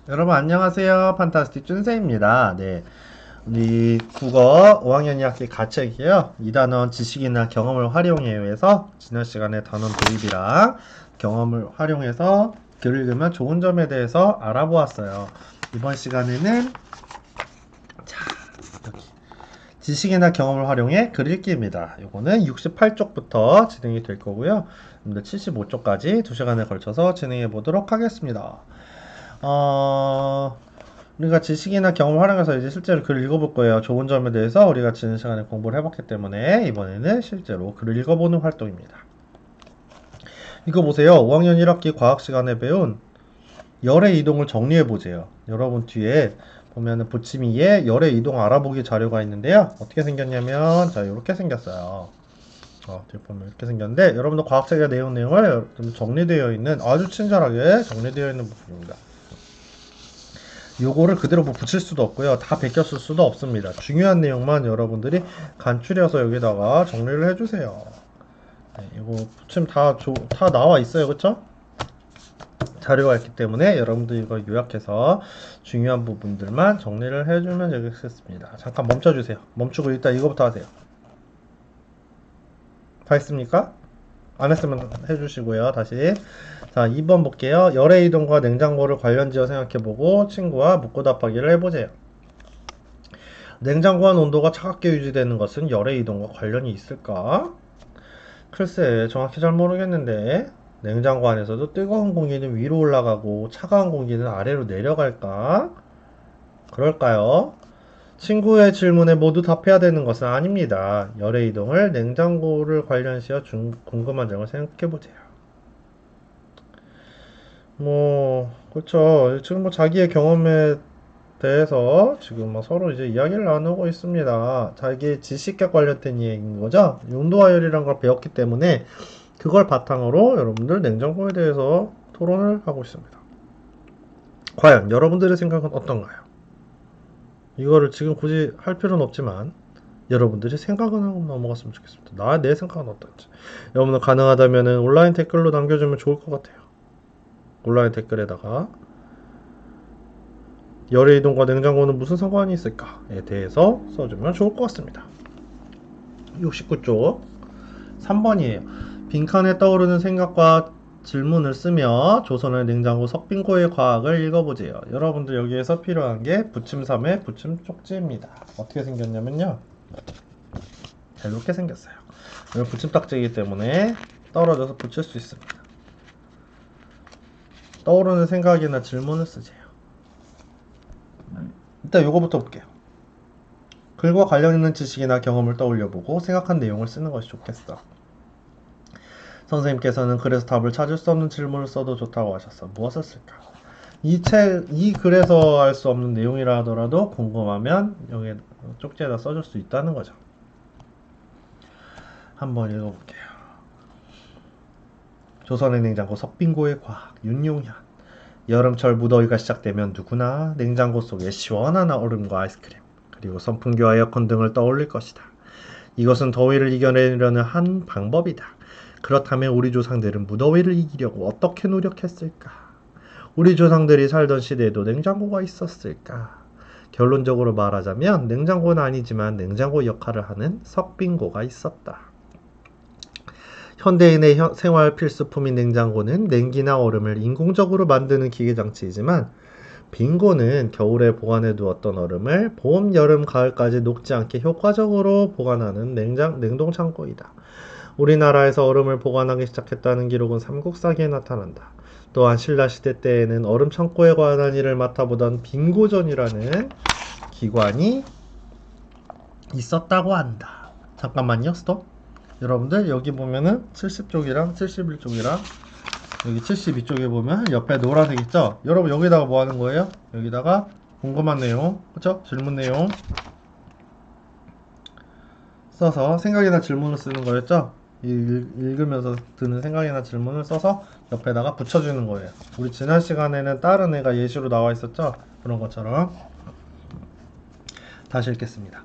여러분 안녕하세요. 판타스틱 준세입니다. 네. 우리 국어 5학년 2학기 가책이에요. 이 단원 지식이나 경험을 활용해서 지난 시간에 단원 도입이랑 경험을 활용해서 글을 읽으면 좋은 점에 대해서 알아보았어요. 이번 시간에는 자, 여기 지식이나 경험을 활용해 글 읽기입니다. 이거는 68쪽부터 진행이 될 거고요. 75쪽까지 2시간에 걸쳐서 진행해 보도록 하겠습니다. 우리가 지식이나 경험을 활용해서 이제 실제로 글을 읽어볼 거예요. 좋은 점에 대해서 우리가 지난 시간에 공부를 해봤기 때문에 이번에는 실제로 글을 읽어보는 활동입니다. 이거 보세요. 5학년 1학기 과학 시간에 배운 열의 이동을 정리해보세요. 여러분 뒤에 보면은 부치미에 열의 이동 알아보기 자료가 있는데요. 어떻게 생겼냐면 자 이렇게 생겼어요. 뒤에 보면 이렇게 생겼는데 여러분도 과학책의 내용을 좀 정리되어 있는 아주 친절하게 정리되어 있는 부분입니다. 요거를 그대로 뭐 붙일 수도 없고요. 다 베꼈을 수도 없습니다. 중요한 내용만 여러분들이 간추려서 여기다가 정리를 해주세요. 네, 이거 붙이면 다 나와 있어요. 그쵸? 자료가 있기 때문에 여러분들 이거 요약해서 중요한 부분들만 정리를 해주면 되겠습니다. 잠깐 멈춰주세요. 멈추고 일단 이거부터 하세요. 다 했습니까? 안 했으면 해주시고요. 다시. 자, 2번 볼게요. 열의 이동과 냉장고를 관련지어 생각해보고 친구와 묻고 답하기를 해보세요. 냉장고한 온도가 차갑게 유지되는 것은 열의 이동과 관련이 있을까? 글쎄, 정확히 잘 모르겠는데 냉장고 안에서도 뜨거운 공기는 위로 올라가고 차가운 공기는 아래로 내려갈까? 그럴까요? 친구의 질문에 모두 답해야 되는 것은 아닙니다. 열의 이동을 냉장고를 관련시어 궁금한 점을 생각해보세요. 그렇죠. 지금 자기의 경험에 대해서 지금 서로 이제 이야기를 나누고 있습니다. 자기 지식과 관련된 얘기인 거죠. 온도와 열이란 걸 배웠기 때문에 그걸 바탕으로 여러분들 냉장고에 대해서 토론을 하고 있습니다. 과연 여러분들의 생각은 어떤가요? 이거를 지금 굳이 할 필요는 없지만 여러분들이 생각은 하고 넘어갔으면 좋겠습니다. 내 생각은 어떤지. 여러분들 가능하다면 온라인 댓글로 남겨주면 좋을 것 같아요. 온라인 댓글에다가 열의 이동과 냉장고는 무슨 상관이 있을까에 대해서 써주면 좋을 것 같습니다. 69쪽 3번이에요. 빈칸에 떠오르는 생각과 질문을 쓰며 조선의 냉장고 석빙고의 과학을 읽어보세요. 여러분들 여기에서 필요한 게 붙임 3의 붙임 쪽지입니다. 어떻게 생겼냐면요. 자, 이렇게 생겼어요. 여기 붙임 딱지이기 때문에 떨어져서 붙일 수 있습니다. 떠오르는 생각이나 질문을 쓰세요. 일단 요거부터 볼게요. 글과 관련 있는 지식이나 경험을 떠올려보고 생각한 내용을 쓰는 것이 좋겠어. 선생님께서는 글에서 답을 찾을 수 없는 질문을 써도 좋다고 하셨어. 무엇을 쓸까? 이 글에서 알 수 없는 내용이라 하더라도 궁금하면 여기 쪽지에다 써줄 수 있다는 거죠. 한번 읽어볼게요. 조선의 냉장고 석빙고의 과학 윤용현. 여름철 무더위가 시작되면 누구나 냉장고 속에 시원한 얼음과 아이스크림 그리고 선풍기와 에어컨 등을 떠올릴 것이다. 이것은 더위를 이겨내려는 한 방법이다. 그렇다면 우리 조상들은 무더위를 이기려고 어떻게 노력했을까? 우리 조상들이 살던 시대에도 냉장고가 있었을까? 결론적으로 말하자면 냉장고는 아니지만 냉장고 역할을 하는 석빙고가 있었다. 현대인의 생활 필수품인 냉장고는 냉기나 얼음을 인공적으로 만드는 기계장치이지만 빙고는 겨울에 보관해 두었던 얼음을 봄, 여름, 가을까지 녹지 않게 효과적으로 보관하는 냉동창고이다. 우리나라에서 얼음을 보관하기 시작했다는 기록은 삼국사기에 나타난다. 또한 신라시대 때에는 얼음 창고에 관한 일을 맡아보던 빙고전이라는 기관이 있었다고 한다. 잠깐만요, 스톱. 여러분들 여기 보면은 70쪽이랑 71쪽이랑 여기 72쪽에 보면 옆에 노란색 있죠? 여러분 여기다가 뭐 하는 거예요? 여기다가 궁금한 내용, 그쵸? 질문 내용 써서 생각이나 질문을 쓰는 거였죠? 읽으면서 드는 생각이나 질문을 써서 옆에다가 붙여주는 거예요. 우리 지난 시간에는 다른 애가 예시로 나와 있었죠? 그런 것처럼 다시 읽겠습니다.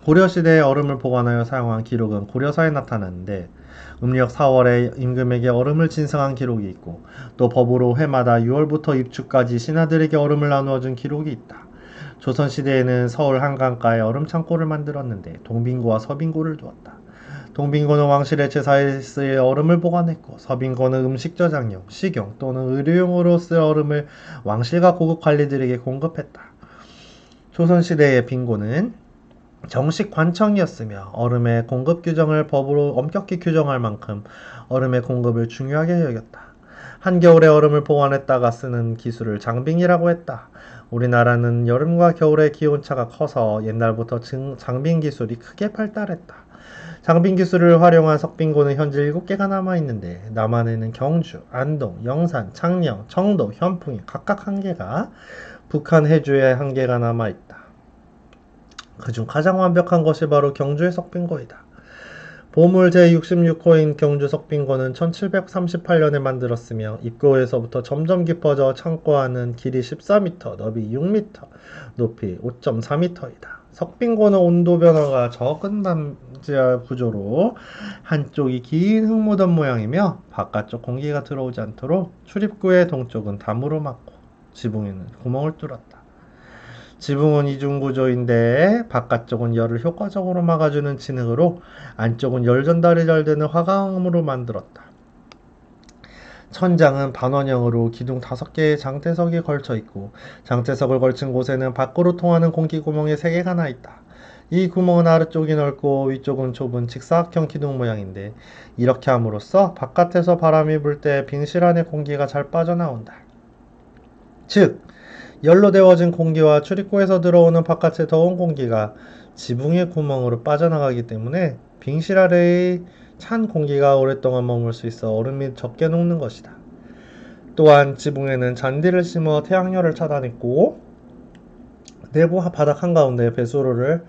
고려시대에 얼음을 보관하여 사용한 기록은 고려사에 나타났는데 음력 4월에 임금에게 얼음을 진상한 기록이 있고 또 법으로 해마다 6월부터 입추까지 신하들에게 얼음을 나누어 준 기록이 있다. 조선시대에는 서울 한강가에 얼음 창고를 만들었는데 동빙고와 서빙고를 두었다. 동빙고는 왕실의 제사에 쓰일 얼음을 보관했고 서빙고는 음식 저장용, 식용 또는 의료용으로 쓸 얼음을 왕실과 고급 관리들에게 공급했다. 조선시대의 빙고는 정식 관청이었으며 얼음의 공급 규정을 법으로 엄격히 규정할 만큼 얼음의 공급을 중요하게 여겼다. 한겨울에 얼음을 보관했다가 쓰는 기술을 장빙이라고 했다. 우리나라는 여름과 겨울의 기온차가 커서 옛날부터 장빙 기술이 크게 발달했다. 장빙 기술을 활용한 석빙고는 현재 7개가 남아있는데 남한에는 경주, 안동, 영산, 창녕, 청도, 현풍이 각각 1개가, 북한 해주에 1개가 남아있다. 그중 가장 완벽한 것이 바로 경주의 석빙고이다. 보물 제66호인 경주 석빙고는 1738년에 만들었으며 입구에서부터 점점 깊어져 창고 안은 길이 14m, 너비 6m, 높이 5.4m이다. 석빙고는 온도 변화가 적은 반지하 구조로 한쪽이 긴 흙무덤 모양이며 바깥쪽 공기가 들어오지 않도록 출입구의 동쪽은 담으로 막고 지붕에는 구멍을 뚫었다. 지붕은 이중구조인데 바깥쪽은 열을 효과적으로 막아주는 진흙으로 안쪽은 열 전달이 잘 되는 화강으로 만들었다. 천장은 반원형으로 기둥 5개의 장대석이 걸쳐 있고 장대석을 걸친 곳에는 밖으로 통하는 공기구멍이 3개가 나 있다. 이 구멍은 아래쪽이 넓고 위쪽은 좁은 직사각형 기둥 모양인데 이렇게 함으로써 바깥에서 바람이 불 때 빙실 안에 공기가 잘 빠져나온다. 즉 열로 데워진 공기와 출입구에서 들어오는 바깥의 더운 공기가 지붕의 구멍으로 빠져나가기 때문에 빙실 아래의 찬 공기가 오랫동안 머물 수 있어 얼음이 적게 녹는 것이다. 또한 지붕에는 잔디를 심어 태양열을 차단했고 내부 바닥 한가운데 배수로를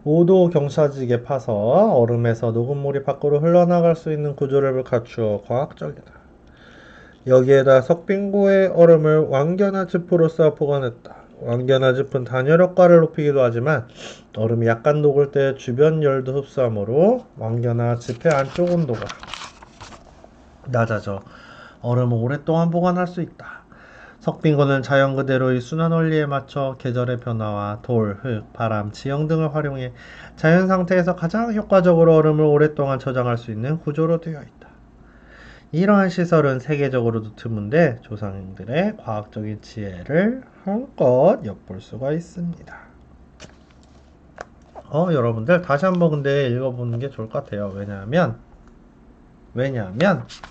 5도 경사지게 파서 얼음에서 녹음물이 밖으로 흘러나갈 수 있는 구조를 갖추어 과학적이다. 여기에다 석빙고의 얼음을 왕겨나즙으로 쌓아 보관했다. 왕겨나즙은 단열 효과를 높이기도 하지만 얼음이 약간 녹을 때 주변 열도 흡수하므로 왕겨나즙의 안쪽 온도가 낮아져 얼음을 오랫동안 보관할 수 있다. 석빙고는 자연 그대로의 순환 원리에 맞춰 계절의 변화와 돌, 흙, 바람, 지형 등을 활용해 자연 상태에서 가장 효과적으로 얼음을 오랫동안 저장할 수 있는 구조로 되어 있다. 이러한 시설은 세계적으로도 드문데 조상들의 과학적인 지혜를 한껏 엿볼 수가 있습니다. 여러분들 다시 한번 근데 읽어보는 게 좋을 것 같아요. 왜냐하면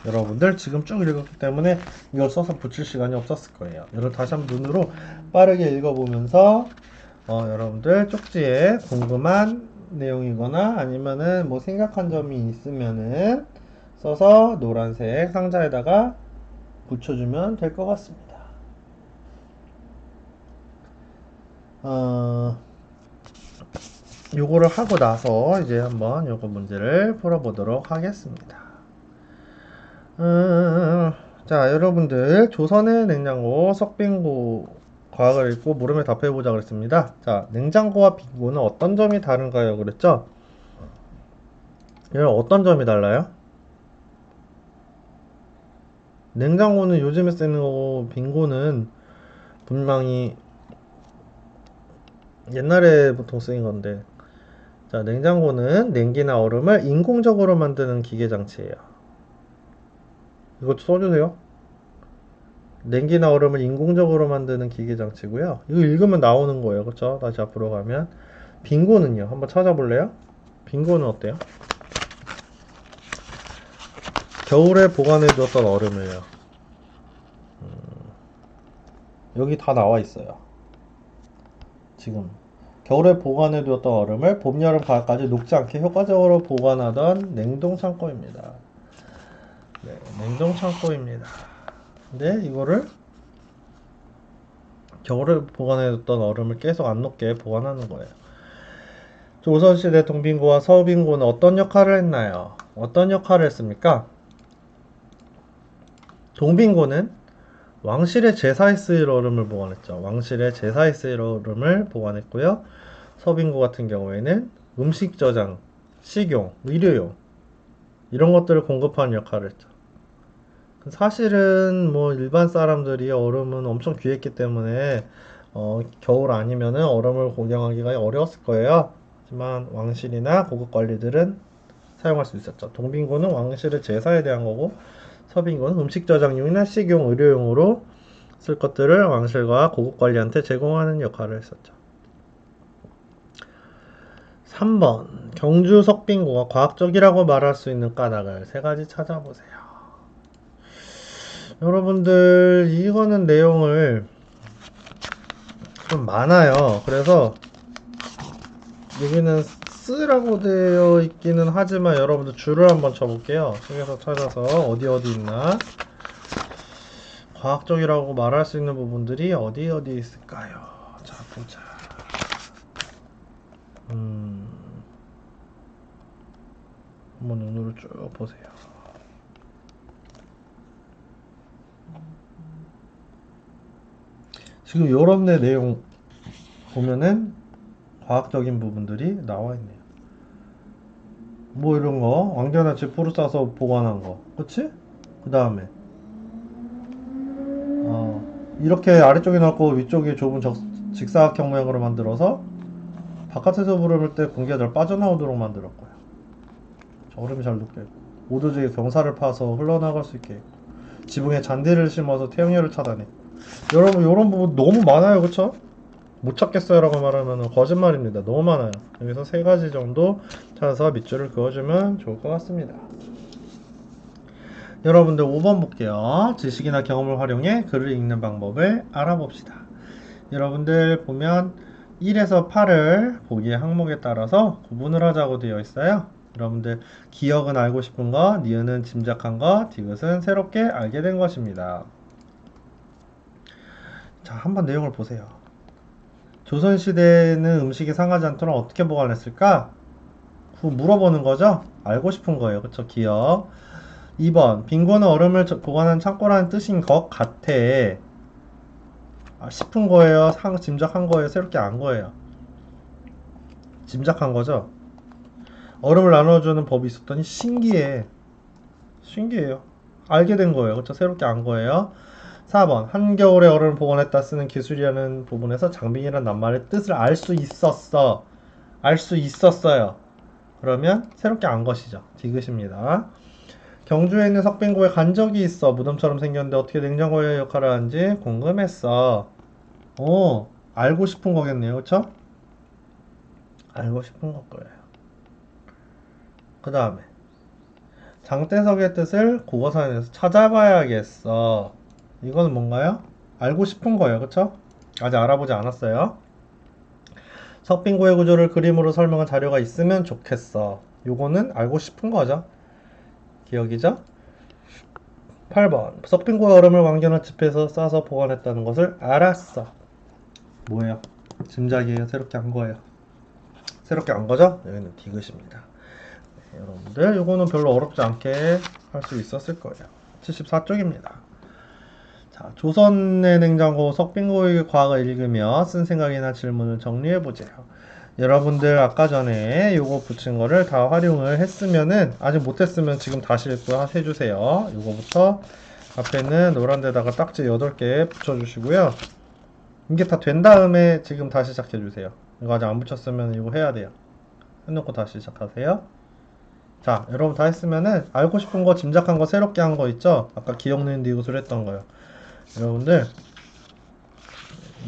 여러분들 지금 쭉 읽었기 때문에 이걸 써서 붙일 시간이 없었을 거예요. 여러분 다시 한번 눈으로 빠르게 읽어보면서 여러분들 쪽지에 궁금한 내용이거나 아니면은 뭐 생각한 점이 있으면은 써서 노란색 상자에다가 붙여주면 될 것 같습니다. 요거를 하고 나서 이제 한번 요거 문제를 풀어보도록 하겠습니다. 자, 여러분들 조선의 냉장고 석빙고 과학을 읽고 물음에 답해보자 그랬습니다. 자, 냉장고와 빙고는 어떤 점이 다른가요? 그랬죠? 여러분 어떤 점이 달라요? 냉장고는 요즘에 쓰는 거고 빙고는 분명히 옛날에 보통 쓰인 건데, 자, 냉장고는 냉기나 얼음을 인공적으로 만드는 기계 장치예요. 이것도 써주세요. 냉기나 얼음을 인공적으로 만드는 기계 장치고요. 이거 읽으면 나오는 거예요. 그렇죠? 다시 앞으로 가면 빙고는요. 한번 찾아볼래요? 빙고는 어때요? 겨울에 보관해 두었던 얼음이에요. 여기 다 나와 있어요. 지금 겨울에 보관해 두었던 얼음을 봄, 여름, 가을까지 녹지 않게 효과적으로 보관하던 냉동 창고입니다. 네, 냉동 창고입니다. 근데 이거를 겨울에 보관해 뒀던 얼음을 계속 안 녹게 보관하는 거예요. 조선시대 동빙고와 서빙고는 어떤 역할을 했나요? 어떤 역할을 했습니까? 동빙고는 왕실의 제사에 쓰일 얼음을 보관했죠. 왕실의 제사에 쓰일 얼음을 보관했고요. 서빙고 같은 경우에는 음식 저장, 식용, 의료용 이런 것들을 공급하는 역할을 했죠. 사실은 뭐 일반 사람들이 얼음은 엄청 귀했기 때문에 겨울 아니면은 얼음을 구경하기가 어려웠을 거예요. 하지만 왕실이나 고급 관리들은 사용할 수 있었죠. 동빙고는 왕실의 제사에 대한 거고, 서빙고는 음식 저장용이나 식용, 의료용으로 쓸 것들을 왕실과 고급 관리한테 제공하는 역할을 했었죠. 3번 경주 석빙고가 과학적이라고 말할 수 있는 까닭을 세 가지 찾아보세요. 여러분들 이거는 내용을 좀 많아요. 그래서 여기는 쓰라고 되어 있기는 하지만 여러분들 줄을 한번 쳐볼게요. 책에서 찾아서 어디 있나. 과학적이라고 말할 수 있는 부분들이 어디 있을까요? 자, 보자. 한번 눈으로 쭉 보세요. 지금 요런 데 내용 보면은 과학적인 부분들이 나와 있네요. 뭐 이런 거, 왕겨나 지포를 싸서 보관한 거, 그치? 그 다음에 이렇게 아래쪽이 넓고 위쪽이 좁은 직사각형 모양으로 만들어서 바깥에서 부름을 때 공기가 잘 빠져나오도록 만들었고요. 얼음이 잘 녹게 있고, 오도지에 경사를 파서 흘러나갈 수 있게 있고, 지붕에 잔디를 심어서 태양열을 차단해. 여러분 이런 부분 너무 많아요, 그쵸? 못 찾겠어요 라고 말하면 거짓말입니다. 너무 많아요. 여기서 세 가지 정도 찾아서 밑줄을 그어주면 좋을 것 같습니다. 여러분들 5번 볼게요. 지식이나 경험을 활용해 글을 읽는 방법을 알아봅시다. 여러분들 보면 1에서 8을 보기의 항목에 따라서 구분을 하자고 되어 있어요. 여러분들 기억은 알고 싶은 거, 니은은 짐작한 거, 디귿은 새롭게 알게 된 것입니다. 자, 한번 내용을 보세요. 조선시대에는 음식이 상하지 않도록 어떻게 보관했을까? 그거 물어보는 거죠? 알고 싶은 거예요. 그쵸? 기억. 2번 빈곤은 얼음을 보관한 창고라는 뜻인 것 같아. 싶은 거예요? 짐작한 거예요? 새롭게 안 거예요? 짐작한 거죠? 얼음을 나눠주는 법이 있었더니 신기해요. 알게 된 거예요. 그쵸? 새롭게 안 거예요. 4번 한겨울에 얼음을 보관했다 쓰는 기술이라는 부분에서 장빙이라는 낱말의 뜻을 알 수 있었어요. 그러면 새롭게 안 것이죠. 디귿입니다. 경주에 있는 석빙고에 간 적이 있어. 무덤처럼 생겼는데 어떻게 냉장고의 역할을 하는지 궁금했어. 알고 싶은 거겠네요. 그쵸? 알고 싶은 거 거예요. 그 다음에 장대석의 뜻을 국어사전에서 찾아봐야겠어. 이거는 뭔가요? 알고 싶은 거예요. 그쵸? 아직 알아보지 않았어요. 석빙고의 구조를 그림으로 설명한 자료가 있으면 좋겠어. 요거는 알고 싶은 거죠. 기억이죠? 8번 석빙고의 얼음을 왕겨나 짚에서 싸서 보관했다는 것을 알았어. 뭐예요? 짐작이에요? 새롭게 한 거예요? 새롭게 안 거죠? 여기는 디귿입니다. 네, 여러분들 요거는 별로 어렵지 않게 할 수 있었을 거예요. 74쪽입니다. 자, 조선의 냉장고 석빙고의 과학을 읽으며 쓴 생각이나 질문을 정리해보세요. 여러분들 아까 전에 요거 붙인 거를 다 활용을 했으면은, 아직 못했으면 지금 다시 읽고 해주세요. 요거부터 앞에는 노란 데다가 딱지 8개 붙여주시고요. 이게 다 된 다음에 지금 다시 시작해주세요. 이거 아직 안 붙였으면 이거 해야 돼요. 해놓고 다시 시작하세요. 자, 여러분 다 했으면은 알고 싶은 거, 짐작한 거, 새롭게 한 거 있죠? 아까 기억는 디귿을 했던 거요. 여러분들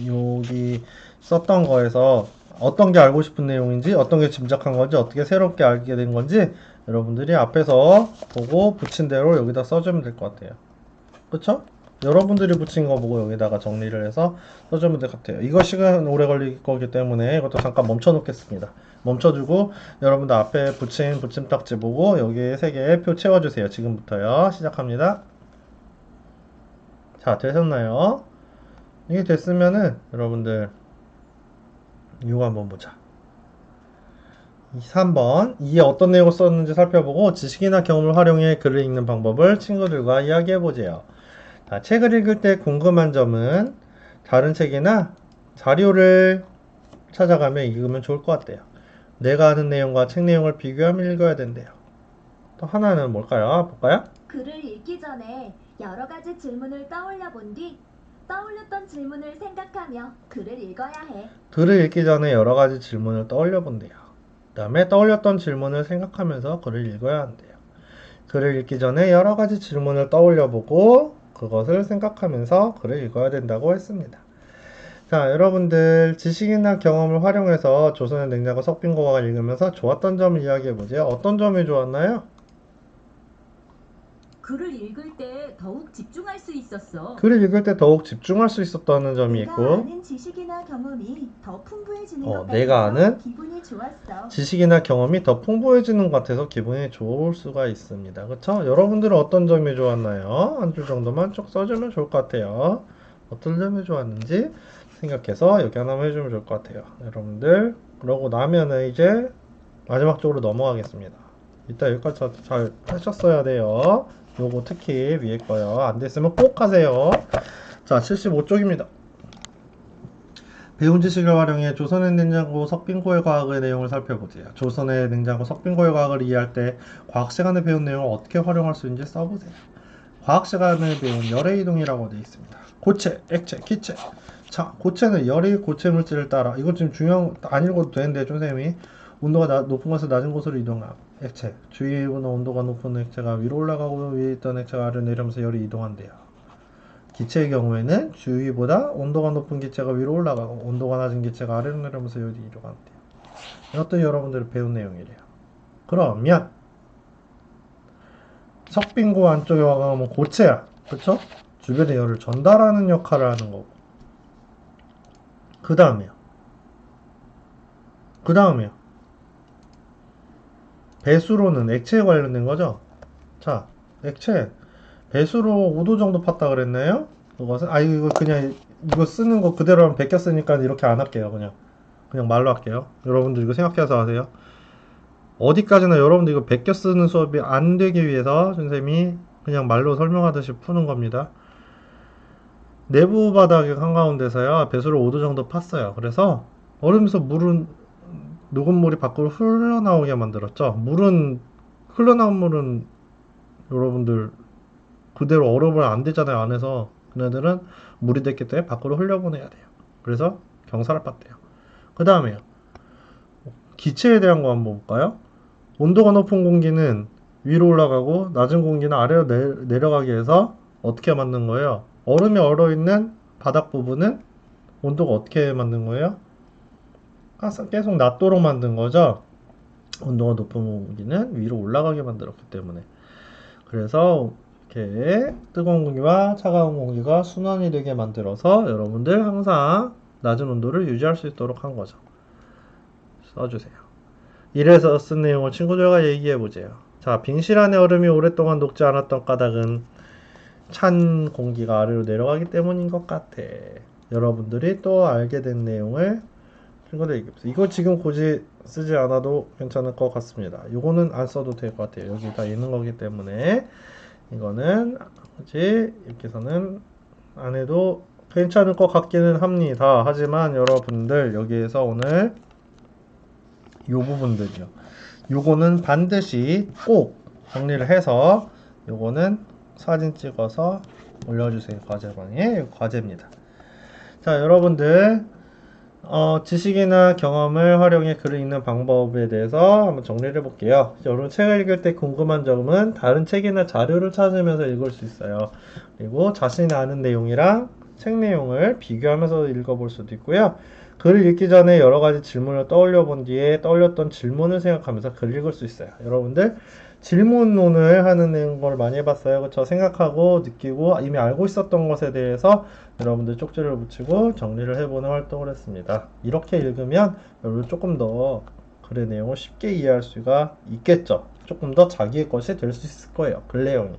여기 썼던 거에서 어떤 게 알고 싶은 내용인지, 어떤 게 짐작한 건지, 어떻게 새롭게 알게 된 건지 여러분들이 앞에서 보고 붙인 대로 여기다 써주면 될 것 같아요. 그쵸? 여러분들이 붙인 거 보고 여기다가 정리를 해서 써주면 될 것 같아요. 이거 시간 오래 걸릴 거기 때문에 이것도 잠깐 멈춰 놓겠습니다. 멈춰주고 여러분들 앞에 붙인 붙임딱지 보고 여기에 3개 표 채워주세요. 지금부터요. 시작합니다. 자, 되셨나요? 이게 됐으면은 여러분들 이거 한번 보자. 3번 이에 어떤 내용을 썼는지 살펴보고 지식이나 경험을 활용해 글을 읽는 방법을 친구들과 이야기해보세요. 자, 책을 읽을 때 궁금한 점은 다른 책이나 자료를 찾아가며 읽으면 좋을 것 같아요. 내가 아는 내용과 책 내용을 비교하며 읽어야 된대요. 또 하나는 뭘까요? 볼까요? 글을 읽기 전에 여러 가지 질문을 떠올려 본 뒤 떠올렸던 질문을 생각하며 글을 읽어야 해. 글을 읽기 전에 여러 가지 질문을 떠올려 본대요. 그 다음에 떠올렸던 질문을 생각하면서 글을 읽어야 한대요. 글을 읽기 전에 여러 가지 질문을 떠올려 보고 그것을 생각하면서 글을 읽어야 된다고 했습니다. 자, 여러분들 지식이나 경험을 활용해서 조선의 냉장고 석빙고학을 읽으면서 좋았던 점을 이야기해 보세요. 어떤 점이 좋았나요? 글을 읽을 때 더욱 집중할 수 있었어. 글을 읽을 때 더욱 집중할 수 있었다는 점이 내가 있고, 아는 지식이나 경험이 더 풍부해지는 것 내가 같아서 아는 기분이 좋았어. 지식이나 경험이 더 풍부해지는 것 같아서 기분이 좋을 수가 있습니다. 그쵸? 여러분들은 어떤 점이 좋았나요? 한 줄 정도만 쭉 써주면 좋을 것 같아요. 어떤 점이 좋았는지 생각해서 여기 하나만 해주면 좋을 것 같아요. 여러분들, 그러고 나면은 이제 마지막 쪽으로 넘어가겠습니다. 이따 여기까지 잘 하셨어야 돼요. 요거 특히 위에 거요. 안 됐으면 꼭 하세요. 자, 75쪽입니다. 배운 지식을 활용해 조선의 냉장고 석빙고의 과학의 내용을 살펴보세요. 조선의 냉장고 석빙고의 과학을 이해할 때 과학 시간에 배운 내용을 어떻게 활용할 수 있는지 써보세요. 과학 시간에 배운 열의 이동이라고 되어 있습니다. 고체, 액체, 기체. 자, 고체는 열의 고체 물질을 따라, 이거 지금 중요한 안 읽어도 되는데 선생님이 온도가 높은 곳에서 낮은 곳으로 이동하고, 액체, 주위보다 온도가 높은 액체가 위로 올라가고 위에 있던 액체가 아래로 내려오면서 열이 이동한대요. 기체의 경우에는 주위보다 온도가 높은 기체가 위로 올라가고 온도가 낮은 기체가 아래로 내려오면서 열이 이동한대요. 이것도 여러분들이 배운 내용이래요. 그러면 석빙고 안쪽에 와가면 고체야, 그쵸? 주변에 열을 전달하는 역할을 하는 거고, 그 다음에요. 배수로는 액체에 관련된 거죠. 자, 액체 배수로 5도 정도 팠다 그랬나요? 그것은 이거 그냥 이거 쓰는 거 그대로 하면 베꼈으니까 이렇게 안 할게요. 그냥 말로 할게요. 여러분들 이거 생각해서 하세요. 어디까지나 여러분들 이거 베껴 쓰는 수업이 안 되기 위해서 선생님이 그냥 말로 설명하듯이 푸는 겁니다. 내부 바닥의 한가운데서요 배수로 5도 정도 팠어요. 그래서 얼음에서 녹은 물이 밖으로 흘러나오게 만들었죠. 흘러나온 물은 여러분들 그대로 얼음을 안 되잖아요. 안에서 그네들은 물이 됐기 때문에 밖으로 흘려보내야 돼요. 그래서 경사를 빻대요. 그 다음에요. 기체에 대한 거 한번 볼까요? 온도가 높은 공기는 위로 올라가고 낮은 공기는 아래로 내려가게 해서 어떻게 만든 거예요? 얼음이 얼어있는 바닥 부분은 온도가 어떻게 만든 거예요? 계속 낮도록 만든 거죠. 온도가 높은 공기는 위로 올라가게 만들었기 때문에. 그래서 이렇게 뜨거운 공기와 차가운 공기가 순환이 되게 만들어서 여러분들 항상 낮은 온도를 유지할 수 있도록 한 거죠. 써주세요. 이래서 쓴 내용을 친구들과 얘기해 보세요. 자, 빙실 안에 얼음이 오랫동안 녹지 않았던 까닭은 찬 공기가 아래로 내려가기 때문인 것 같아. 여러분들이 또 알게 된 내용을 친구들 얘기해보세요. 이거 지금 굳이 쓰지 않아도 괜찮을 것 같습니다. 이거는 안 써도 될 것 같아요. 여기 다 있는 거기 때문에 이거는 굳이 이렇게서는 안 해도 괜찮을 것 같기는 합니다. 하지만 여러분들 여기에서 오늘 요 부분들이요. 요거는 반드시 꼭 정리를 해서 요거는 사진 찍어서 올려주세요. 과제방에 과제입니다. 자, 여러분들 지식이나 경험을 활용해 글을 읽는 방법에 대해서 한번 정리를 해볼게요. 여러분 책을 읽을 때 궁금한 점은 다른 책이나 자료를 찾으면서 읽을 수 있어요. 그리고 자신이 아는 내용이랑 책 내용을 비교하면서 읽어볼 수도 있고요. 글을 읽기 전에 여러 가지 질문을 떠올려 본 뒤에 떠올렸던 질문을 생각하면서 글을 읽을 수 있어요. 여러분들 질문론을 하는 걸 많이 해봤어요. 그쵸? 생각하고 느끼고 이미 알고 있었던 것에 대해서 여러분들 쪽지를 붙이고 정리를 해보는 활동을 했습니다. 이렇게 읽으면 여러분 조금 더 글의 내용을 쉽게 이해할 수가 있겠죠. 조금 더 자기의 것이 될 수 있을 거예요. 글 내용이.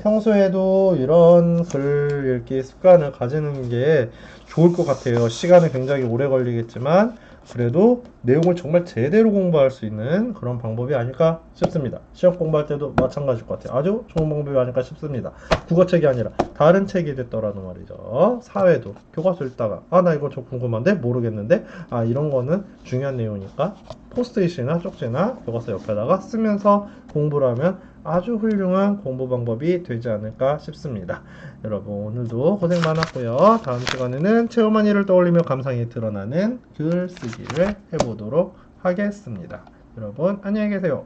평소에도 이런 글 읽기 습관을 가지는 게 좋을 것 같아요. 시간이 굉장히 오래 걸리겠지만 그래도 내용을 정말 제대로 공부할 수 있는 그런 방법이 아닐까 싶습니다. 시험 공부할 때도 마찬가지일 것 같아요. 아주 좋은 방법이 아닐까 싶습니다. 국어책이 아니라 다른 책이 됐더라도 말이죠. 사회도 교과서 읽다가 나 이거 좀 궁금한데 모르겠는데 이런 거는 중요한 내용이니까 포스트잇이나 쪽지나 교과서 옆에다가 쓰면서 공부를 하면 아주 훌륭한 공부 방법이 되지 않을까 싶습니다. 여러분 오늘도 고생 많았고요. 다음 시간에는 체험한 일을 떠올리며 감상이 드러나는 글쓰기를 해보도록 하겠습니다. 여러분 안녕히 계세요.